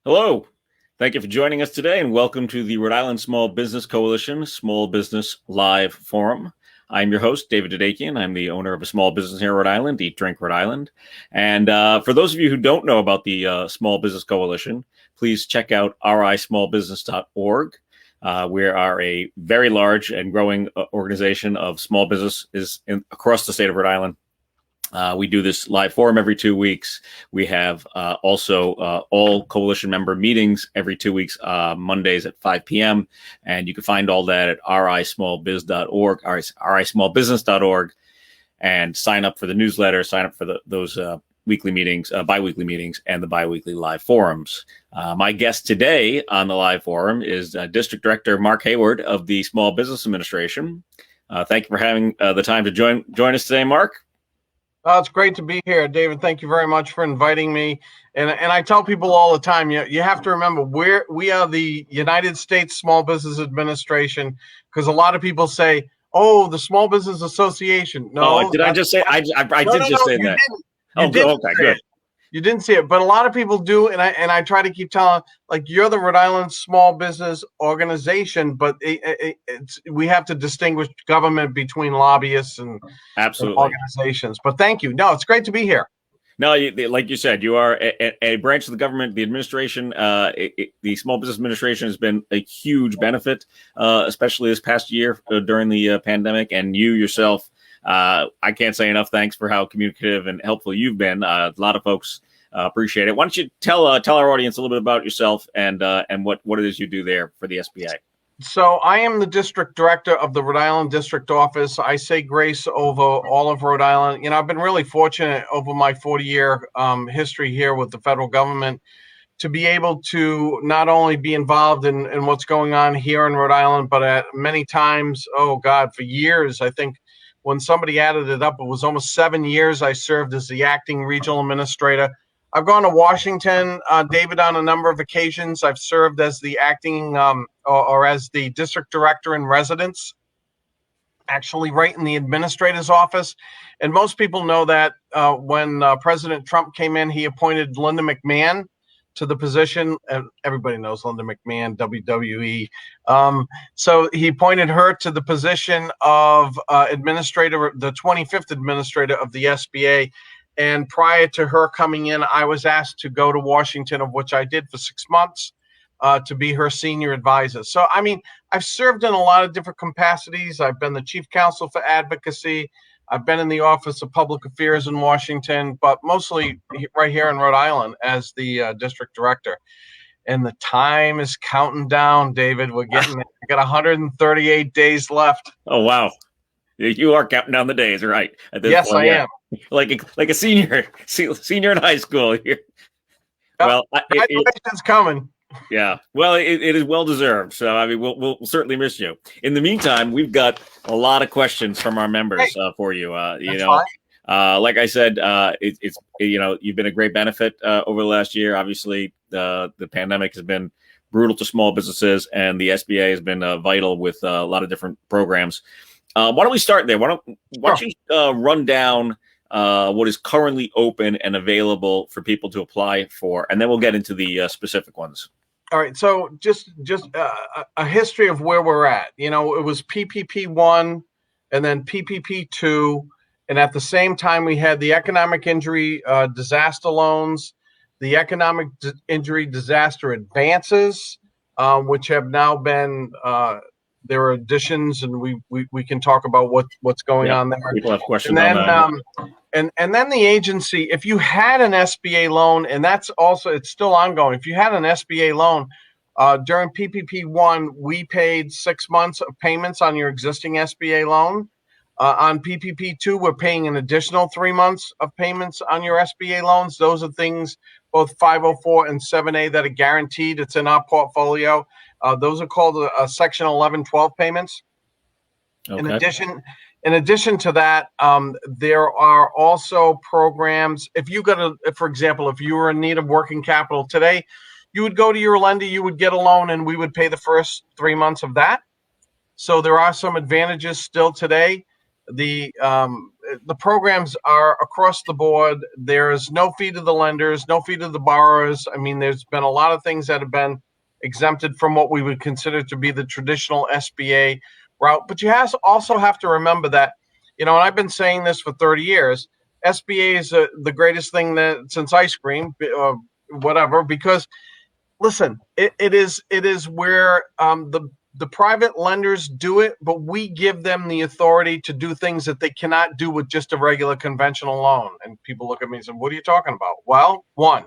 Hello. Thank you for joining us today and welcome to the Rhode Island Small Business Coalition Small Business Live Forum. I'm your host, David Dadekian. I'm the owner of a small business here in Rhode Island, Eat, Drink, Rhode Island. And for those of you who don't know about the Small Business Coalition, please check out rismallbusiness.org. We are a very large and growing organization of small businesses across the state of Rhode Island. We do this live forum every 2 weeks. We have also all coalition member meetings every 2 weeks, Mondays at 5 p.m. And you can find all that at rismallbiz.org, rismallbusiness.org, and sign up for the newsletter, sign up for those weekly meetings, bi-weekly meetings, and the bi-weekly live forums. My guest today on the live forum is District Director Mark Hayward of the Small Business Administration. Thank you for having the time to join us today, Mark. It's great to be here, David. Thank you very much for inviting me. And I tell people all the time, you have to remember we are the United States Small Business Administration, because a lot of people say, "Oh, the Small Business Association." No, did I just say? I did just say that. Okay, good. You didn't see it, but a lot of people do, and I try to keep telling, like, you're the Rhode Island Small Business Organization, but we have to distinguish government between lobbyists and organizations. But thank you. No, it's great to be here. No, like you said, you are a branch of the government, the administration. The Small Business Administration has been a huge benefit, especially this past year during the pandemic. And you yourself, I can't say enough thanks for how communicative and helpful you've been. A lot of folks appreciate it. Why don't you tell our audience a little bit about yourself and what it is you do there for the SBA? So I am the district director of the Rhode Island District Office. I say grace over all of Rhode Island. I've been really fortunate over my 40-year history here with the federal government to be able to not only be involved in what's going on here in Rhode Island, but at many times, for years, I think when somebody added it up, it was almost 7 years I served as the acting regional administrator. I've gone to Washington, David, on a number of occasions. I've served as the acting or as the district director in residence, actually right in the administrator's office. And most people know that when President Trump came in, he appointed Linda McMahon to the position. Everybody knows Linda McMahon, WWE. So he appointed her to the position of administrator, the 25th administrator of the SBA. And prior to her coming in, I was asked to go to Washington, of which I did for 6 months, to be her senior advisor. So, I've served in a lot of different capacities. I've been the chief counsel for advocacy. I've been in the Office of Public Affairs in Washington, but mostly right here in Rhode Island as the district director. And the time is counting down, David. We're getting there. We got 138 days left. Oh, wow. You are counting down the days, right? Yes, point, I am. Like a senior in high school here. Well, graduation's coming. Yeah, well, it is well deserved. So we'll certainly miss you. In the meantime, we've got a lot of questions from our members for you. Like I said, it's you've been a great benefit over the last year. Obviously, the pandemic has been brutal to small businesses, and the SBA has been vital with a lot of different programs. Why don't we start there? Why don't you run down what is currently open and available for people to apply for, and then we'll get into the specific ones. All right. So just a history of where we're at. It was PPP 1 and then PPP 2. And at the same time, we had the economic injury disaster loans, the economic injury disaster advances, which have now been there are additions, and we can talk about what's going on there. People have questions on that. And then the agency, if you had an SBA loan, and it's still ongoing. If you had an SBA loan during PPP 1, we paid 6 months of payments on your existing SBA loan. On PPP 2, we're paying an additional 3 months of payments on your SBA loans. Those are things, both 504 and 7A, that are guaranteed. It's in our portfolio. Those are called Section 1112 payments. Okay. In addition to that, there are also programs. For example, if you were in need of working capital today, you would go to your lender, you would get a loan, and we would pay the first 3 months of that. So there are some advantages still today. the programs are across the board. There's no fee to the lenders, no fee to the borrowers. I mean, there's been a lot of things that have been exempted from what we would consider to be the traditional SBA route. But you also have to remember that, and I've been saying this for 30 years, SBA is the greatest thing that since ice cream or whatever, because listen, it is where the private lenders do it, but we give them the authority to do things that they cannot do with just a regular conventional loan. And people look at me and say, what are you talking about? Well, one,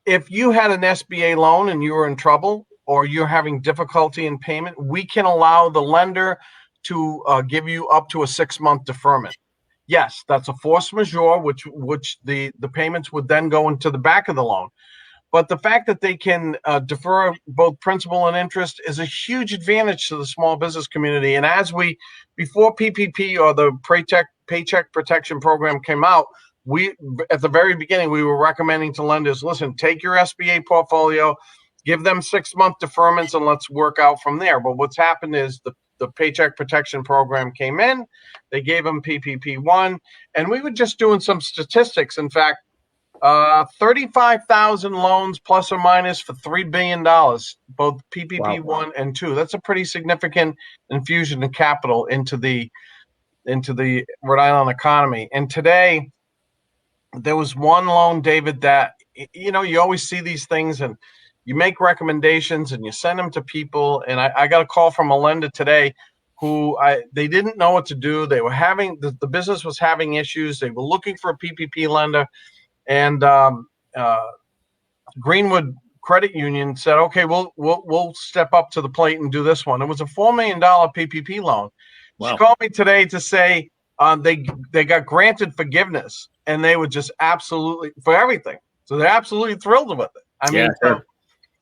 if you had an SBA loan and you were in trouble or you're having difficulty in payment, we can allow the lender to give you up to a 6-month deferment. Yes, that's a force majeure, which the payments would then go into the back of the loan. But the fact that they can defer both principal and interest is a huge advantage to the small business community. And before PPP or the Paycheck Protection Program came out, at the very beginning, we were recommending to lenders, listen, take your SBA portfolio, give them 6-month deferments, and let's work out from there. But what's happened is the Paycheck Protection Program came in, they gave them PPP1, and we were just doing some statistics. In fact, 35,000 loans plus or minus for $3 billion, both PPP1 Wow. and 2. That's a pretty significant infusion of capital into the Rhode Island economy. And today, there was one loan, David, that, you always see these things and you make recommendations and you send them to people. And I got a call from a lender today who they didn't know what to do. They were having, the business was having issues. They were looking for a PPP lender. And Greenwood Credit Union said, "Okay, we'll step up to the plate and do this one." It was a $4 million PPP loan. Wow. She called me today to say they got granted forgiveness, and they were just absolutely for everything. So they're absolutely thrilled with it. I mean, sure.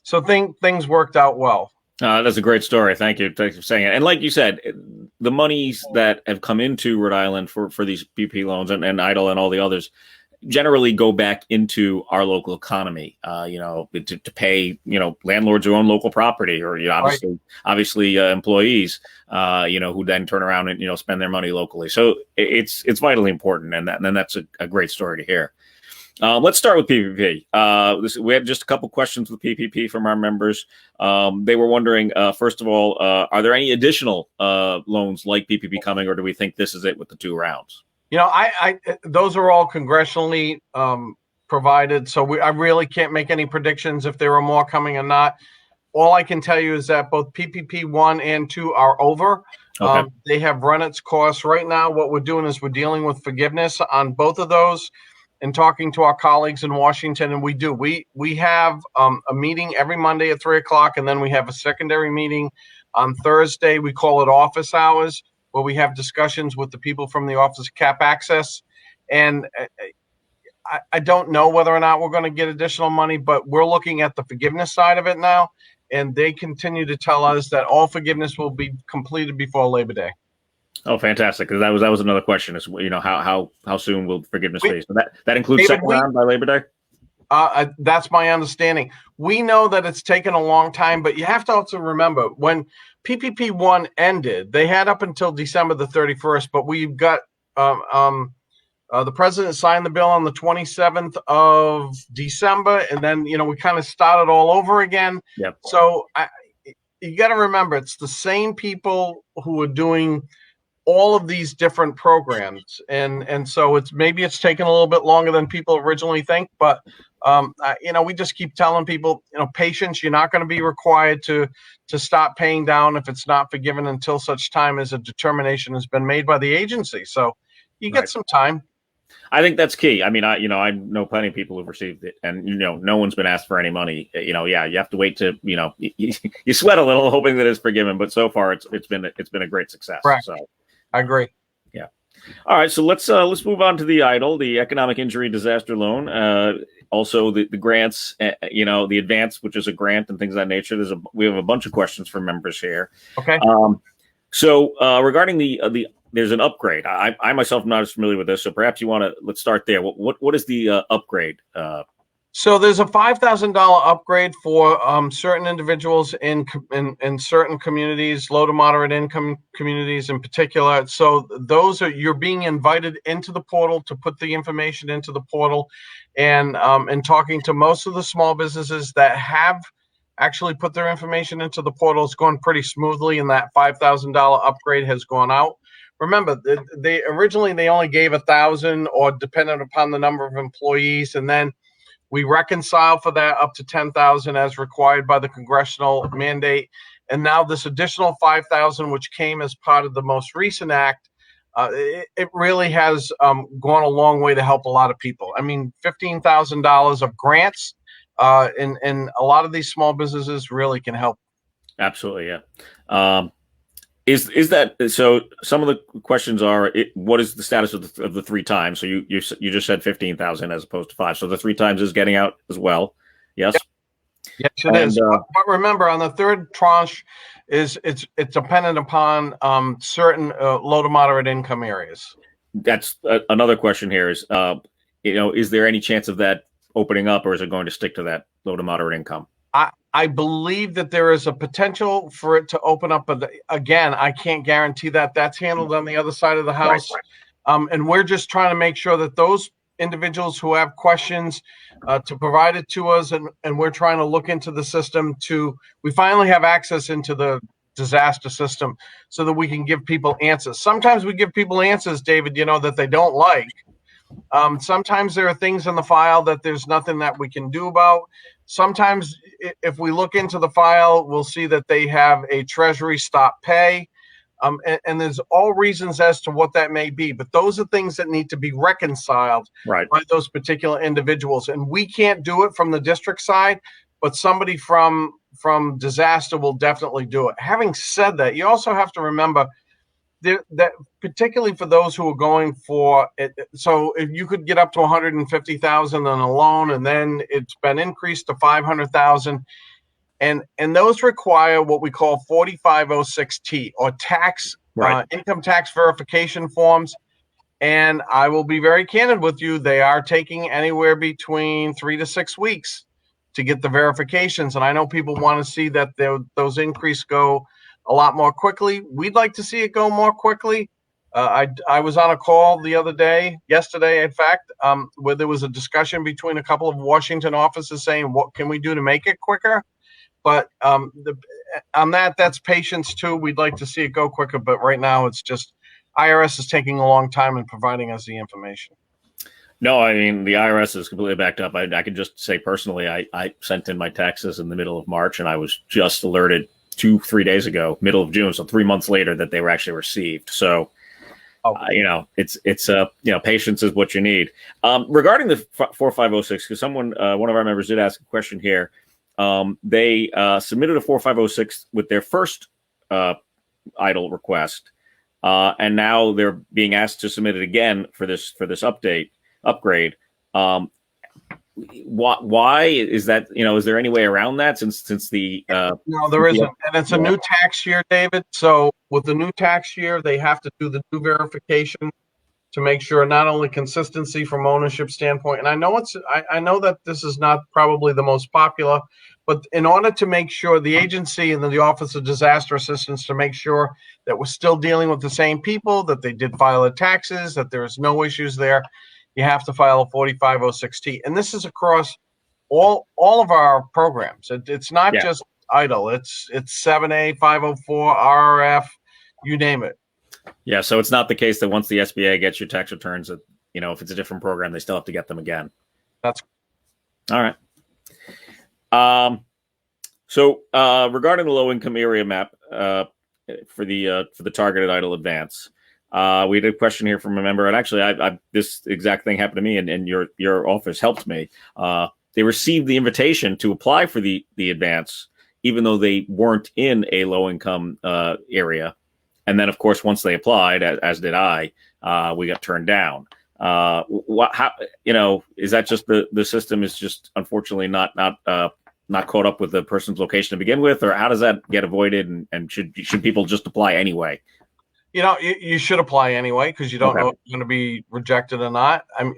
So things worked out well. That's a great story. Thank you. Thanks for saying it. And like you said, the monies that have come into Rhode Island for these PPP loans and EIDL and all the others generally go back into our local economy, to pay, landlords who own local property or, obviously employees, who then turn around and, spend their money locally. So it's vitally important. And that's a great story to hear. Let's start with PPP. We had just a couple questions with PPP from our members. They were wondering, first of all, are there any additional loans like PPP coming, or do we think this is it with the 2 rounds? Those are all congressionally provided, so I really can't make any predictions if there are more coming or not. All I can tell you is that both PPP 1 and 2 are over. Okay. They have run its course. Right now, what we're doing is we're dealing with forgiveness on both of those and talking to our colleagues in Washington. And we have a meeting every Monday at 3:00, and then we have a secondary meeting on Thursday. We call it office hours, where we have discussions with the people from the Office of Cap Access. And I don't know whether or not we're going to get additional money, but we're looking at the forgiveness side of it now. And they continue to tell us that all forgiveness will be completed before Labor Day. Oh, fantastic. Because that was another question is, how soon will forgiveness be? So that includes second round by Labor Day? That's my understanding. We know that it's taken a long time, but you have to also remember when PPP 1 ended, they had up until December the 31st, but we've got the president signed the bill on the 27th of December, and then we kind of started all over again. Yep. So you got to remember, it's the same people who are doing all of these different programs, and so it's taken a little bit longer than people originally think, but we just keep telling people, patience. You're not going to be required to stop paying down if it's not forgiven until such time as a determination has been made by the agency. So you get some time. I think that's key. I mean, I know plenty of people who've received it, and no one's been asked for any money. You have to wait to you sweat a little hoping that it's forgiven, but so far it's been a great success. Right. So I agree. Yeah. All right. So let's move on to the EIDL, the Economic Injury Disaster Loan. Also the grants, the advance, which is a grant and things of that nature. We have a bunch of questions from members here. Okay. So regarding there's an upgrade. I myself am not as familiar with this, so perhaps let's start there. What is the upgrade? So there's a $5,000 upgrade for certain individuals in certain communities, low to moderate income communities in particular. So you're being invited into the portal to put the information into the portal, and talking to most of the small businesses that have actually put their information into the portal, it's going pretty smoothly, and that $5,000 upgrade has gone out. Remember, they originally only gave 1,000, or dependent upon the number of employees, and then we reconcile for that up to 10,000 as required by the congressional mandate. And now this additional 5,000, which came as part of the most recent act, it really has gone a long way to help a lot of people. I mean, $15,000 of grants in a lot of these small businesses really can help. Absolutely, yeah. Is that so? Some of the questions are: what is the status of the 3 times? So you just said 15,000 as opposed to 5. So the 3 times is getting out as well. Yes. Yes, it is. But remember, on the third tranche, it's dependent upon certain low to moderate income areas. That's another question here. Is is there any chance of that opening up, or is it going to stick to that low to moderate income? I believe that there is a potential for it to open up, but again, I can't guarantee that. That's handled on the other side of the house. Right. And we're just trying to make sure that those individuals who have questions to provide it to us, and we're trying to look into the system we finally have access into the disaster system so that we can give people answers. Sometimes we give people answers, David, that they don't like. Sometimes there are things in the file that there's nothing that we can do about. Sometimes if we look into the file, we'll see that they have a Treasury stop pay. And there's all reasons as to what that may be. But those are things that need to be reconciled by those particular individuals. And we can't do it from the district side, but somebody from disaster will definitely do it. Having said that, you also have to remember that particularly for those who are going for it, so if you could get up to 150,000 on a loan, and then it's been increased to 500,000, and those require what we call 4506T, or income tax verification forms. And I will be very candid with you, they are taking anywhere between 3 to 6 weeks to get the verifications. And I know people want to see that those increase go a lot more quickly. We'd like to see it go more quickly. I was on a call yesterday, in fact, where there was a discussion between a couple of Washington offices saying, what can we do to make it quicker? But on that's patience too. We'd like to see it go quicker, but right now it's just IRS is taking a long time in providing us the information. No, I mean, the IRS is completely backed up. I can just say personally, I sent in my taxes in the middle of March, and I was just alerted 2-3 days ago, middle of June, so 3 months later, that they were actually received. So, it's patience is what you need. Regarding the 4506, because one of our members did ask a question here. They submitted a 4506 with their first EIDL request, and now they're being asked to submit it again for this upgrade. Why is that? Is there any way around that since the no, there isn't, and it's a new tax year, David. So with the new tax year, they have to do the new verification to make sure not only consistency from ownership standpoint. And I know I know that this is not probably the most popular, but in order to make sure the agency and the Office of Disaster Assistance to make sure that we're still dealing with the same people, that they did file their taxes, that there's no issues there, you have to file a 4506T. And this is across all of our programs. It's not just EIDL. It's 7A, 504, RRF, you name it. Yeah, so it's not the case that once the SBA gets your tax returns, that if it's a different program, they still have to get them again. That's all right. So regarding the low income area map for the targeted EIDL advance, we had a question here from a member, and actually, this exact thing happened to me, and your office helped me. They received the invitation to apply for the advance, even though they weren't in a low income area. And then, of course, once they applied, as did I, we got turned down. How is that just the system is just unfortunately not caught up with the person's location to begin with, or how does that get avoided? And should people just apply anyway? You should apply anyway because you don't Okay. know if you're going to be rejected or not. I mean,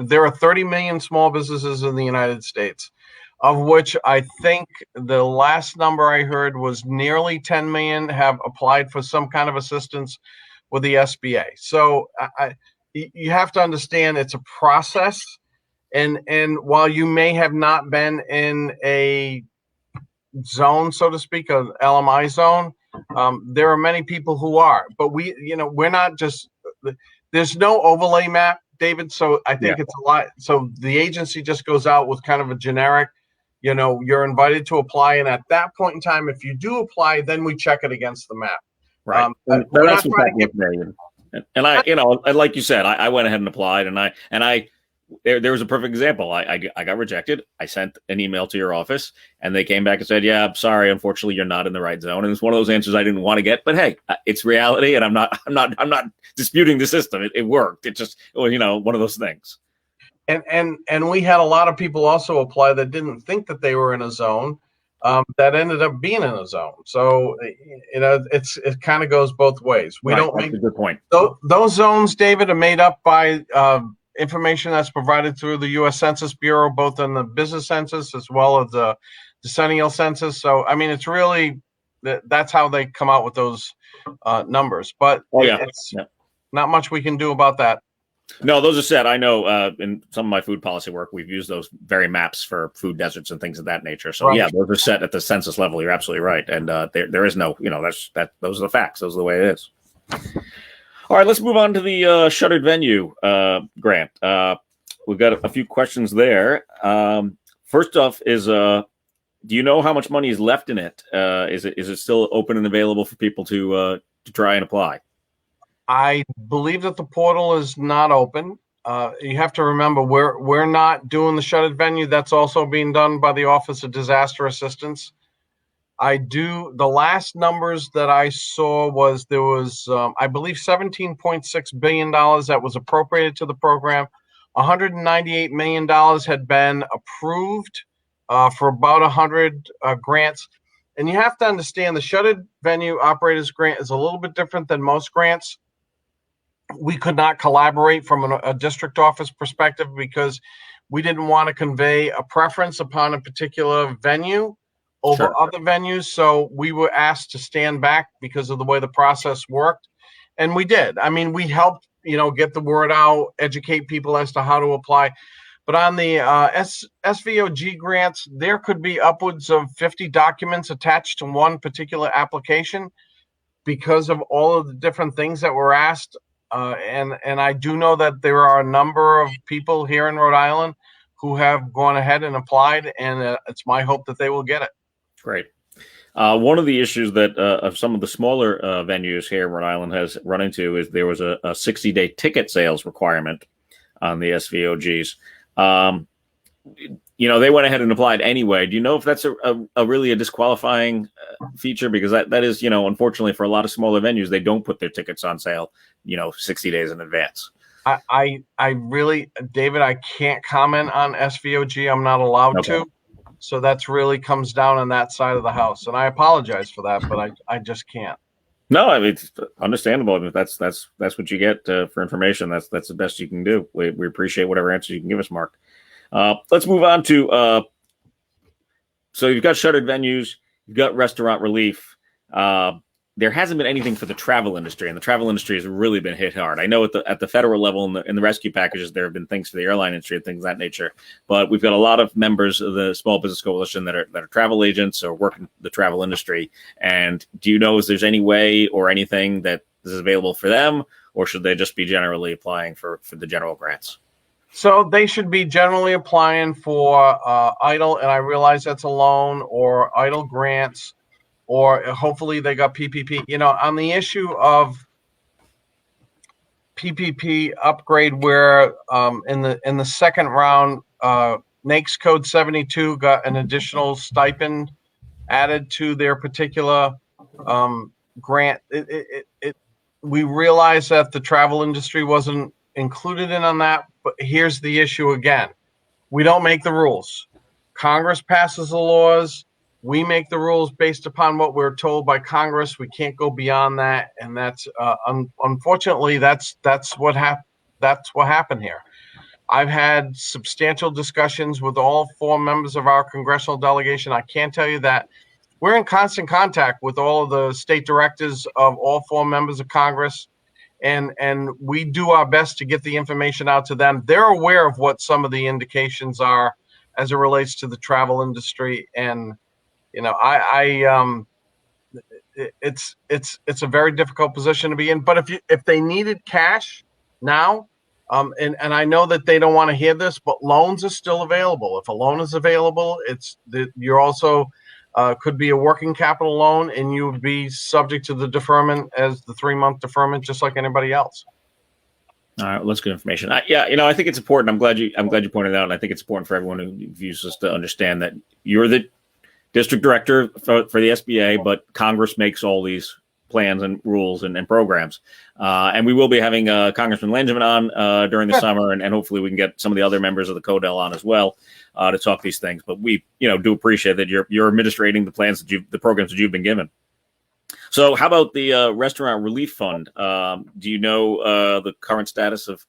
there are 30 million small businesses in the United States, of which I think the last number I heard was nearly 10 million have applied for some kind of assistance with the SBA. So you have to understand it's a process. And while you may have not been in a zone, so to speak, an LMI zone, there are many people who are. But we're not just. There's no overlay map, David. So I think it's a lot. So the agency just goes out with kind of a generic. You're invited to apply, and at that point in time, if you do apply, then we check it against the map. Right. That's what's happening with me. And I, and like you said, I went ahead and applied, and there was a perfect example. I got rejected. I sent an email to your office, and they came back and said, "Yeah, I'm sorry. Unfortunately, you're not in the right zone." And it's one of those answers I didn't want to get. But hey, it's reality, and I'm not disputing the system. It worked. It just, one of those things. And we had a lot of people also apply that didn't think that they were in a zone, that ended up being in a zone. So it kind of goes both ways. We don't make a good point. Those zones, David, are made up by information that's provided through the U.S. Census Bureau, both in the business census as well as the decennial census. So, I mean, it's really that's how they come out with those numbers. But it's not much we can do about that. No, those are set. I know in some of my food policy work, we've used those very maps for food deserts and things of that nature. So yeah, those are set at the census level. You're absolutely right. And there is no, those are the facts. Those are the way it is. All right, let's move on to the shuttered venue grant. We've got a few questions there. First off is, do you know how much money is left in it? Is it still open and available for people to try and apply? I believe that the portal is not open. You have to remember we're not doing the shuttered venue. That's also being done by the Office of Disaster Assistance. The last numbers that I saw was there was, I believe, $17.6 billion that was appropriated to the program. $198 million had been approved for about 100 grants. And you have to understand the shuttered venue operators grant is a little bit different than most grants. We could not collaborate from a district office perspective because we didn't want to convey a preference upon a particular venue over other venues. So we were asked to stand back because of the way the process worked. And we did. I mean, we helped, get the word out, educate people as to how to apply. But on the SVOG grants, there could be upwards of 50 documents attached to one particular application because of all of the different things that were asked. And I do know that there are a number of people here in Rhode Island who have gone ahead and applied, and it's my hope that they will get it. Great. One of the issues that of some of the smaller venues here in Rhode Island has run into is there was a 60-day ticket sales requirement on the SVOGs. They went ahead and applied anyway. Do you know if that's a really a disqualifying feature? Because that is, unfortunately for a lot of smaller venues, they don't put their tickets on sale, 60 days in advance. I really, David, I can't comment on SVOG. I'm not allowed to. So that's really comes down on that side of the house. And I apologize for that, but I just can't. No, I mean, it's understandable. I mean, that's what you get for information. That's the best you can do. We appreciate whatever answers you can give us, Mark. Let's move on to, so you've got shuttered venues, you've got restaurant relief. There hasn't been anything for the travel industry, and the travel industry has really been hit hard. I know at the federal level in the rescue packages, there have been things for the airline industry and things of that nature, but we've got a lot of members of the Small Business Coalition that are travel agents or work in the travel industry. And do you know if there's any way or anything that is available for them, or should they just be generally applying for the general grants? So they should be generally applying for EIDL, and I realize that's a loan, or EIDL grants, or hopefully they got PPP. On the issue of PPP upgrade, where in the second round, NAICS Code 72 got an additional stipend added to their particular grant. We realized that the travel industry wasn't included in on that, but here's the issue again. We don't make the rules. Congress passes the laws. We make the rules based upon what we're told by Congress. We can't go beyond that, and that's unfortunately that's what happened here. I've had substantial discussions with all 4 members of our congressional delegation. I can tell you that we're in constant contact with all of the state directors of all 4 members of Congress, and we do our best to get the information out to them. They're aware of what some of the indications are as it relates to the travel industry, and it's a very difficult position to be in. But if they needed cash now, and I know that they don't want to hear this, but loans are still available. If a loan is available, you're also could be a working capital loan, and you would be subject to the deferment as the 3-month deferment, just like anybody else. All right, well, that's good information. I think it's important. I'm glad you pointed it out, and I think it's important for everyone who views this to understand that you're the district director for the SBA, but Congress makes all these plans and rules and programs. And we will be having Congressman Langevin on during the summer, and hopefully we can get some of the other members of the CODEL on as well to talk these things. But we, do appreciate that you're administrating the plans the programs that you've been given. So how about the Restaurant Relief Fund? Do you know the current status of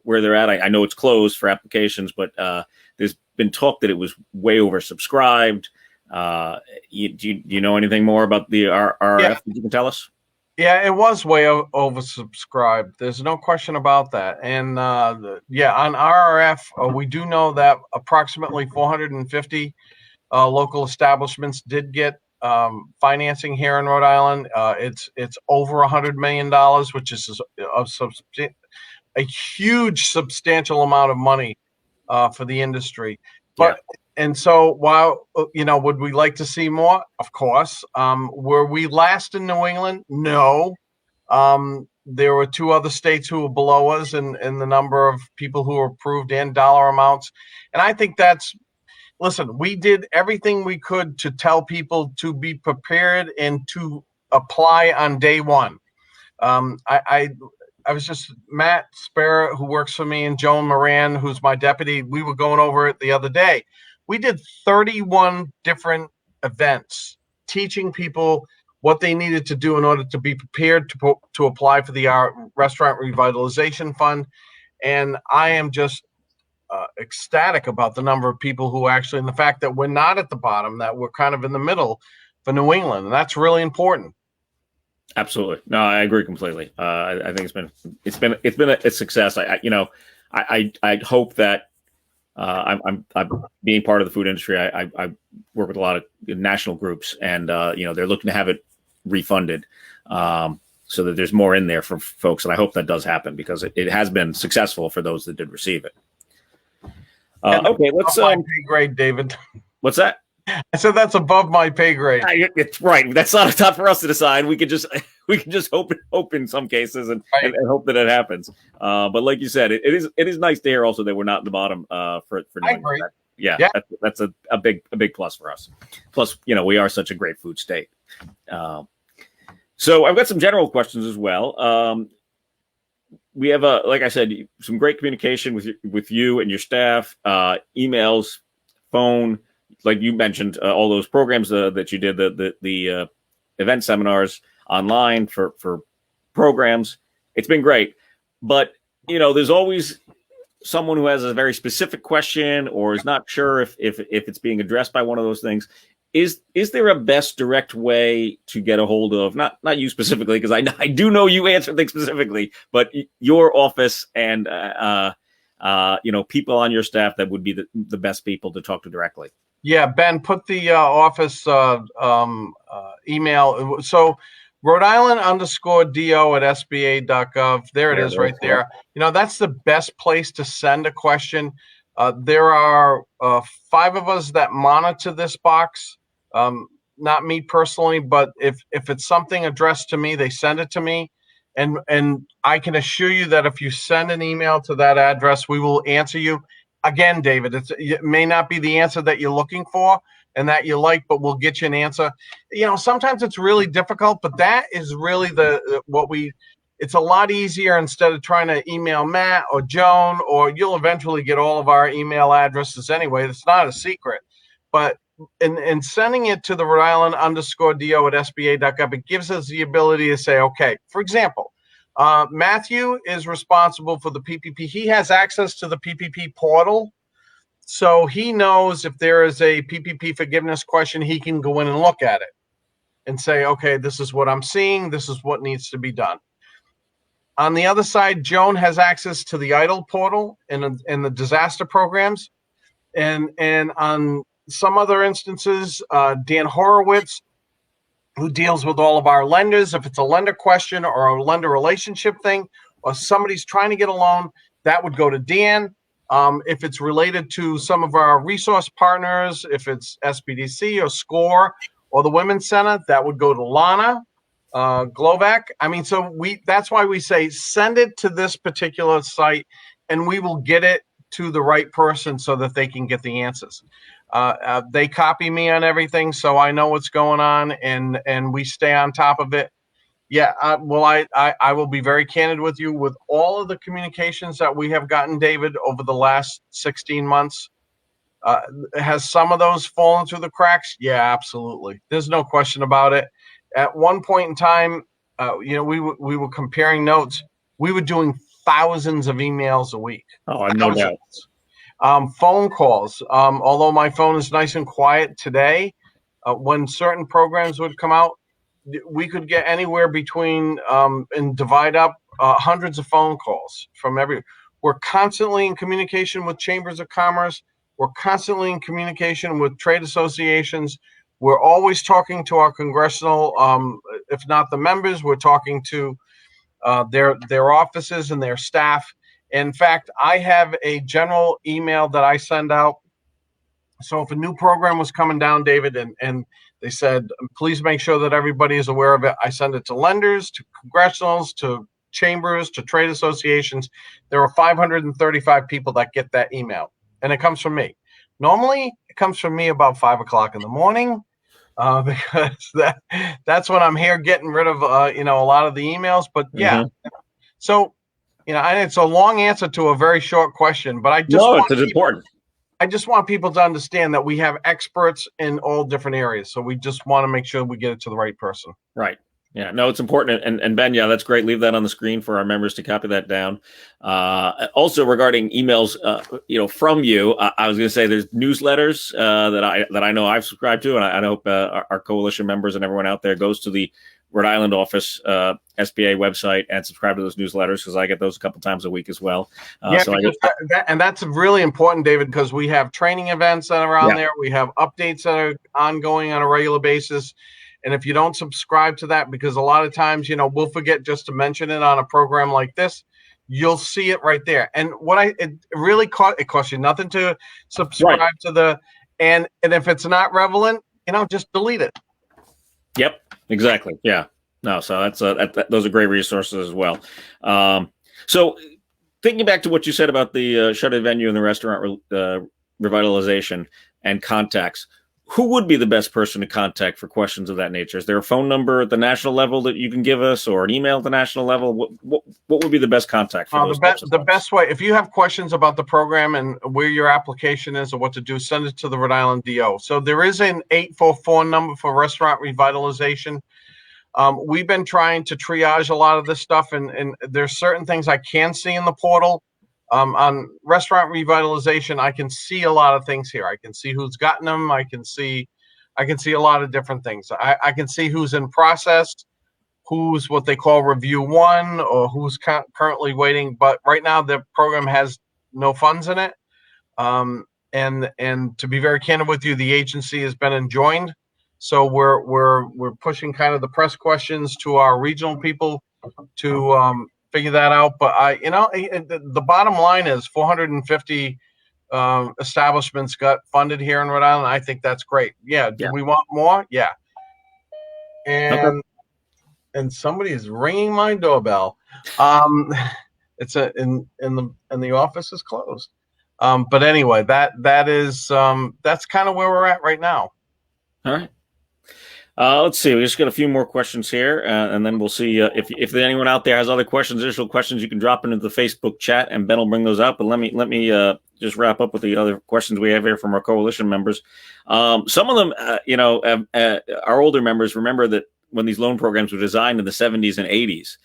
where they're at? I know it's closed for applications, but there's been talk that it was way oversubscribed. Do you know anything more about the RRF that you can tell us? Yeah, it was way oversubscribed. There's no question about that. And on RRF, we do know that approximately 450 local establishments did get financing here in Rhode Island. It's over $100 million, which is a huge, substantial amount of money for the industry. But and so while, would we like to see more? Of course. Were we last in New England? No. There were 2 other states who were below us in the number of people who were approved and dollar amounts. And I think listen, we did everything we could to tell people to be prepared and to apply on day one. I was just Matt Sparrow, who works for me, and Joan Moran, who's my deputy. We were going over it the other day. We did 31 different events teaching people what they needed to do in order to be prepared to apply for the Restaurant Revitalization Fund. And I am just ecstatic about the number of people who actually, and the fact that we're not at the bottom, that we're kind of in the middle for New England. And that's really important. Absolutely. No, I agree completely. I think it's been a success. I hope that I'm being part of the food industry. I work with a lot of national groups, and they're looking to have it refunded so that there's more in there for folks. And I hope that does happen because it has been successful for those that did receive it. Okay, let's pay grade, David. What's that? I said that's above my pay grade. It's right. That's not tough for us to decide. We can just hope in some cases and hope that it happens. But like you said, it is nice to hear also that we're not in the bottom for I agree. That. Yeah. That's a big plus for us. Plus, we are such a great food state. So I've got some general questions as well. We have like I said, some great communication with you and your staff, emails, phone. Like you mentioned, all those programs that you did, the event seminars online for programs. It's been great. But, there's always someone who has a very specific question or is not sure if it's being addressed by one of those things. Is there a best direct way to get a hold of, not you specifically, because I do know you answer things specifically, but your office and, people on your staff that would be the best people to talk to directly? Yeah, Ben, put the office email. So Rhode Island _ DO at SBA.gov. There it is right there. That's the best place to send a question. There are 5 of us that monitor this box. Not me personally, but if it's something addressed to me, they send it to me. And I can assure you that if you send an email to that address, we will answer you. Again, David, it may not be the answer that you're looking for and that you like, but we'll get you an answer. Sometimes it's really difficult, but that is really it's a lot easier instead of trying to email Matt or Joan, or you'll eventually get all of our email addresses anyway. It's not a secret, but and sending it to the Rhode Island _DO at SBA.gov, it gives us the ability to say, okay, for example, Matthew is responsible for the PPP. He has access to the PPP portal. So he knows if there is a PPP forgiveness question, he can go in and look at it and say, okay, this is what I'm seeing. This is what needs to be done. On the other side, Joan has access to the EIDL portal and the disaster programs. And on some other instances, Dan Horowitz, who deals with all of our lenders, if it's a lender question or a lender relationship thing, or somebody's trying to get a loan, that would go to Dan. If it's related to some of our resource partners, if it's SBDC or SCORE or the Women's Center, that would go to Lana Glovac. I mean, so that's why we say send it to this particular site and we will get it to the right person so that they can get the answers. They copy me on everything, so I know what's going on, and we stay on top of it. Yeah, well, I will be very candid with you. With all of the communications that we have gotten, David, over the last 16 months, has some of those fallen through the cracks? Yeah, absolutely. There's no question about it. At one point in time, we were comparing notes. We were doing thousands of emails a week. Oh, no doubt. Phone calls. Although my phone is nice and quiet today, when certain programs would come out, we could get anywhere between and divide up hundreds of phone calls from every. We're constantly in communication with chambers of commerce. We're constantly in communication with trade associations. We're always talking to our congressional, if not the members, we're talking to their offices and their staff. In fact, I have a general email that I send out. So if a new program was coming down, David, and they said, please make sure that everybody is aware of it, I send it to lenders, to congressionals, to chambers, to trade associations. There are 535 people that get that email, and it comes from me. Normally, it comes from me about 5 o'clock in the morning, because that's when I'm here getting rid of a lot of the emails. But yeah, so and it's a long answer to a very short question, but it's important. I just want people to understand that we have experts in all different areas. So we just want to make sure we get it to the right person. Right. Yeah, no, it's important. And Ben, yeah, that's great. Leave that on the screen for our members to copy that down. Also regarding emails, from you, I was going to say there's newsletters that I know I've subscribed to, and I hope our coalition members and everyone out there goes to the Rhode Island office SBA website and subscribe to those newsletters, because I get those a couple times a week as well. And that's really important, David, because we have training events that are on there. We have updates that are ongoing on a regular basis. And if you don't subscribe to that, because a lot of times, we'll forget just to mention it on a program like this, you'll see it right there. And it costs you nothing to subscribe to and if it's not relevant, just delete it. Yep, exactly. Yeah. No, so that's those are great resources as well. So thinking back to what you said about the shut-in venue and the restaurant revitalization and contacts, who would be the best person to contact for questions of that nature? Is there a phone number at the national level that you can give us, or an email at the national level? What would be the best contact for those? The best way, if you have questions about the program and where your application is or what to do, send it to the Rhode Island DO. So there is an 844 number for restaurant revitalization. We've been trying to triage a lot of this stuff, and there's certain things I can see in the portal. On restaurant revitalization, I can see a lot of things here. I can see who's gotten them. I can see a lot of different things. I can see who's in process, who's what they call review one, or who's currently waiting. But right now, the program has no funds in it. And to be very candid with you, the agency has been enjoined. So we're pushing kind of the press questions to our regional people to figure that out. But the bottom line is 450 establishments got funded here in Rhode Island. I think that's great. Yeah. Do we want more? Yeah. And somebody is ringing my doorbell. It's and the office is closed. But anyway, that's kind of where we're at right now. All right. Let's see. We just got a few more questions here, and then we'll see if anyone out there has other questions, additional questions. You can drop into the Facebook chat, and Ben will bring those up. And let me just wrap up with the other questions we have here from our coalition members. Some of them, our older members remember that when these loan programs were designed in the 70s and 80s,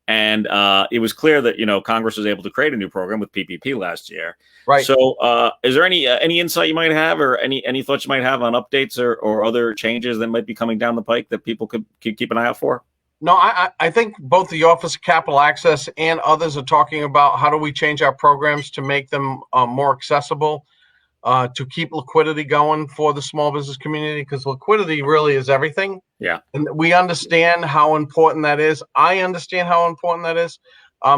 and it was clear that Congress was able to create a new program with PPP last year. Right. So, is there any insight you might have, or any thoughts you might have on updates or other changes that might be coming down the pike that people could keep an eye out for? No, I think both the Office of Capital Access and others are talking about how do we change our programs to make them more accessible, to keep liquidity going for the small business community, because liquidity really is everything. Yeah. And we understand how important that is. I understand how important that is.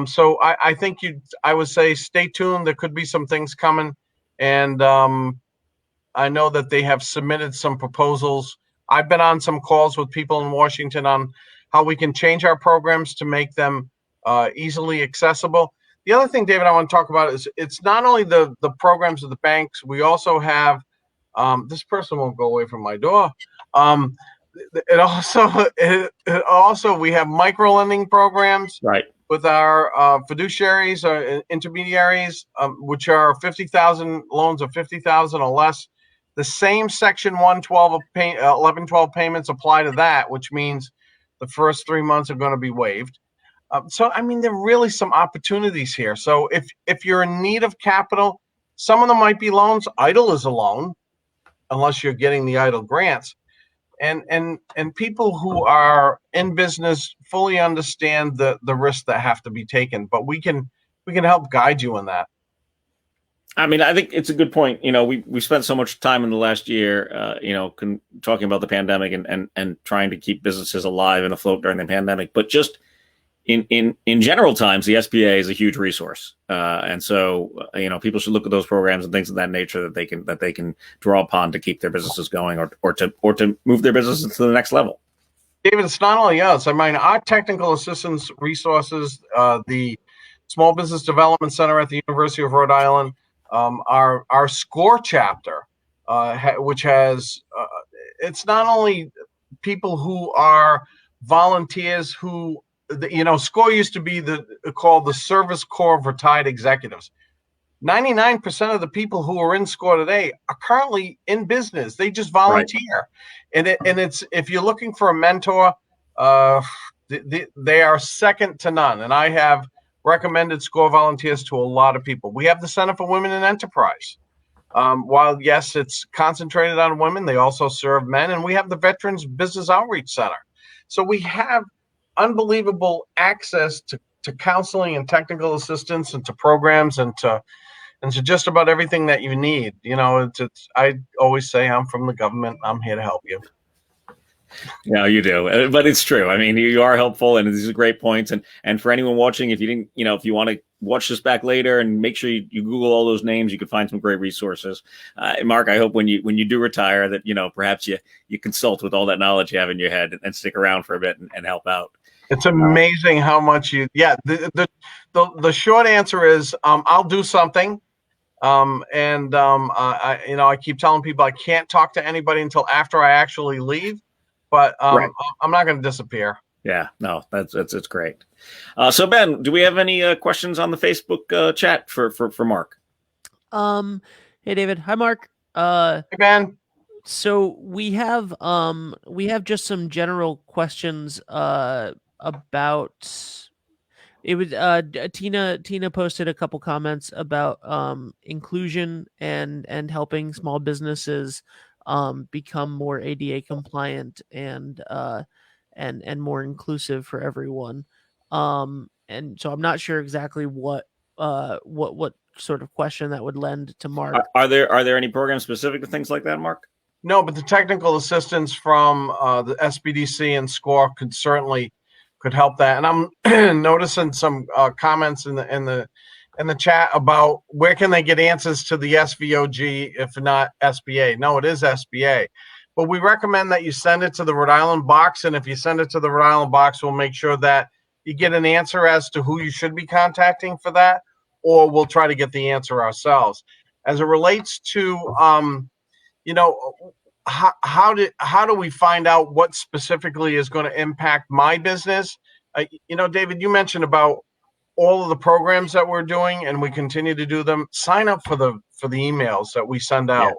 So I think I would say stay tuned. There could be some things coming. And I know that they have submitted some proposals. I've been on some calls with people in Washington on how we can change our programs to make them easily accessible. The other thing, David, I want to talk about is it's not only the programs of the banks. We also have, this person won't go away from my door. It also we have micro lending programs, right, with our fiduciaries or intermediaries, which are 50,000 loans of 50,000 or less. The same Section 112 of 1112 payments apply to that, which means the first 3 months are going to be waived. So, I mean, there are really some opportunities here. So if you're in need of capital, some of them might be loans. EIDL is a loan, unless you're getting the EIDL grants. And people who are in business fully understand the risks that have to be taken. But we can help guide you in that. I mean, I think it's a good point. We spent so much time in the last year, talking about the pandemic and trying to keep businesses alive and afloat during the pandemic. But just in general times, the SBA is a huge resource, and so people should look at those programs and things of that nature that they can draw upon to keep their businesses going or to move their businesses to the next level. David, it's not only us. I mean, our technical assistance resources, the Small Business Development Center at the University of Rhode Island. Our SCORE chapter, which has, it's not only people who are volunteers who, SCORE used to be called the Service Corps of Retired Executives. 99% of the people who are in SCORE today are currently in business. They just volunteer. Right. And it's, if you're looking for a mentor, they are second to none. And I have recommended SCORE volunteers to a lot of people. We have the Center for Women in Enterprise. While, yes, it's concentrated on women, they also serve men. And we have the Veterans Business Outreach Center. So we have unbelievable access to counseling and technical assistance and to programs and to just about everything that you need. I always say I'm from the government. I'm here to help you. No, you do, but it's true. I mean, you are helpful, and these are great points. And for anyone watching, if you didn't, if you want to watch this back later, and make sure you Google all those names, you can find some great resources. Mark, I hope when you do retire that perhaps you consult with all that knowledge you have in your head and stick around for a bit and help out. It's amazing how much you. Yeah, the short answer is I'll do something. I keep telling people I can't talk to anybody until after I actually leave. But right. I'm not going to disappear. Yeah, no, that's great. So Ben, do we have any questions on the Facebook chat for Mark? Hey David, hi Mark. Hey Ben. So we have just some general questions about. It was Tina posted a couple comments about inclusion and helping small businesses become more ADA compliant and more inclusive for everyone. And so I'm not sure exactly what sort of question that would lend to Mark. Are there any programs specific to things like that, Mark? No, but the technical assistance from the SBDC and SCORE could help that. And I'm noticing some comments in the chat about where can they get answers to the SVOG if not SBA. No, it is SBA. But we recommend that you send it to the Rhode Island box. And if you send it to the Rhode Island box, we'll make sure that you get an answer as to who you should be contacting for that, or we'll try to get the answer ourselves. As it relates to, how do we find out what specifically is going to impact my business? David, you mentioned about all of the programs that we're doing, and we continue to do them, sign up for the emails that we send out,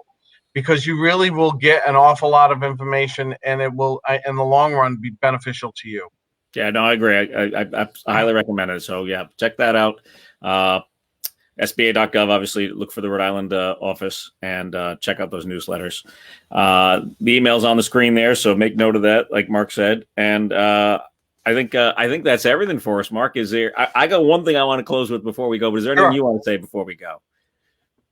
because you really will get an awful lot of information, and it will, in the long run, be beneficial to you. Yeah, no, I agree. I highly recommend it. So yeah, check that out. SBA.gov, obviously look for the Rhode Island office and check out those newsletters. The email's on the screen there, so make note of that, like Mark said. And I think that's everything for us. Mark, is there? I got one thing I want to close with before we go, but is there anything you want to say before we go?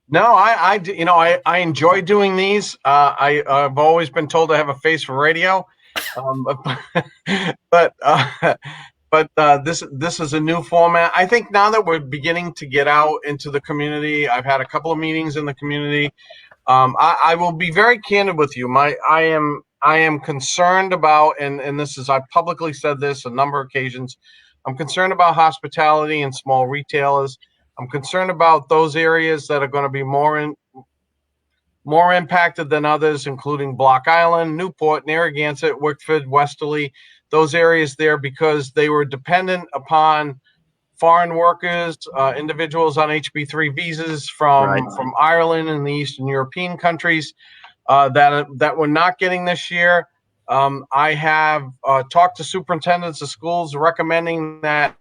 No, I enjoy doing these. I've always been told to have a face for radio, but this is a new format. I think now that we're beginning to get out into the community, I've had a couple of meetings in the community. I will be very candid with you. I am concerned about, and this is, I've publicly said this a number of occasions, I'm concerned about hospitality and small retailers. I'm concerned about those areas that are going to be more impacted than others, including Block Island, Newport, Narragansett, Wickford, Westerly, those areas there, because they were dependent upon foreign workers, individuals on HB3 visas from Ireland and the Eastern European countries that we're not getting this year. I have talked to superintendents of schools recommending that,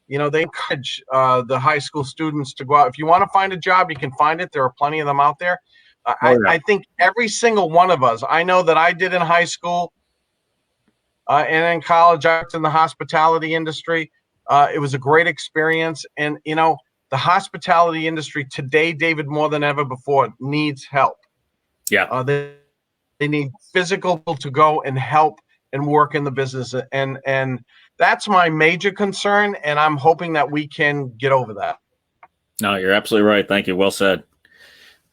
they encourage the high school students to go out. If you want to find a job, you can find it. There are plenty of them out there. I think every single one of us, I know that I did in high school and in college, I worked in the hospitality industry. It was a great experience. And, the hospitality industry today, David, more than ever before, needs help. Yeah. They need physical to go and help and work in the business. And that's my major concern. And I'm hoping that we can get over that. No, you're absolutely right. Thank you. Well said.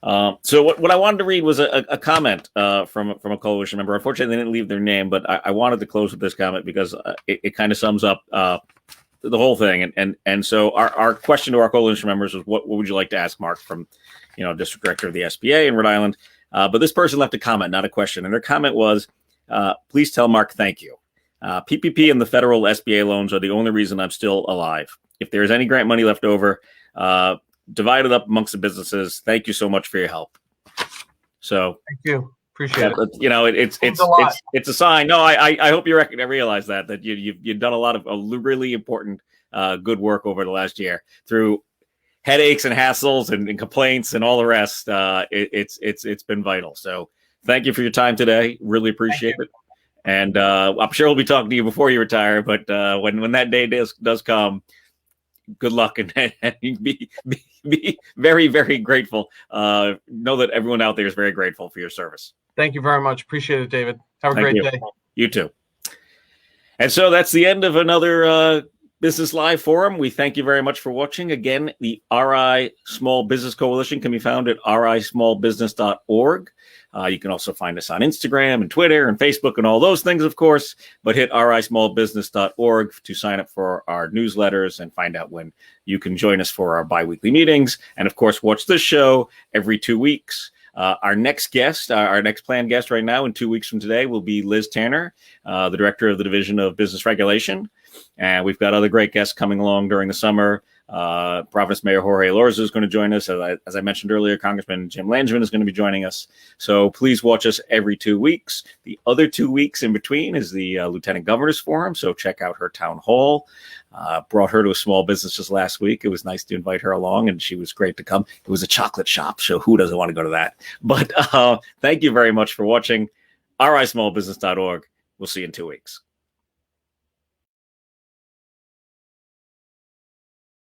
So what I wanted to read was a comment from a coalition member. Unfortunately, they didn't leave their name, but I wanted to close with this comment because it kind of sums up the whole thing. And so our question to our coalition members was, what would you like to ask Mark from, District Director of the SBA in Rhode Island? But this person left a comment, not a question. And their comment was, please tell Mark thank you. PPP and the federal SBA loans are the only reason I'm still alive. If there's any grant money left over, divide it up amongst the businesses. Thank you so much for your help. So thank you. Appreciate it. It's a sign. No, I hope you realize that you've done a lot of really important good work over the last year through headaches and hassles and complaints and all the rest. It's been vital. So thank you for your time today. Really appreciate it. And I'm sure we'll be talking to you before you retire. But when that day does come, good luck and be very, very grateful. Know that everyone out there is very grateful for your service. Thank you very much. Appreciate it, David. Have a great day. You too. And so that's the end of another Business Live Forum. We thank you very much for watching. Again, the RI Small Business Coalition can be found at rismallbusiness.org. You can also find us on Instagram and Twitter and Facebook and all those things, of course, but hit rismallbusiness.org to sign up for our newsletters and find out when you can join us for our biweekly meetings. And of course, watch this show every 2 weeks. Our next guest, our next planned guest right now in 2 weeks from today will be Liz Tanner, the Director of the Division of Business Regulation. And we've got other great guests coming along during the summer. Providence Mayor Jorge Lorza is going to join us. As I mentioned earlier, Congressman Jim Langevin is going to be joining us. So please watch us every 2 weeks. The other 2 weeks in between is the Lieutenant Governor's Forum. So check out her town hall. Brought her to a small business just last week. It was nice to invite her along, and she was great to come. It was a chocolate shop, so who doesn't want to go to that? But thank you very much for watching. rismallbusiness.org. We'll see you in 2 weeks.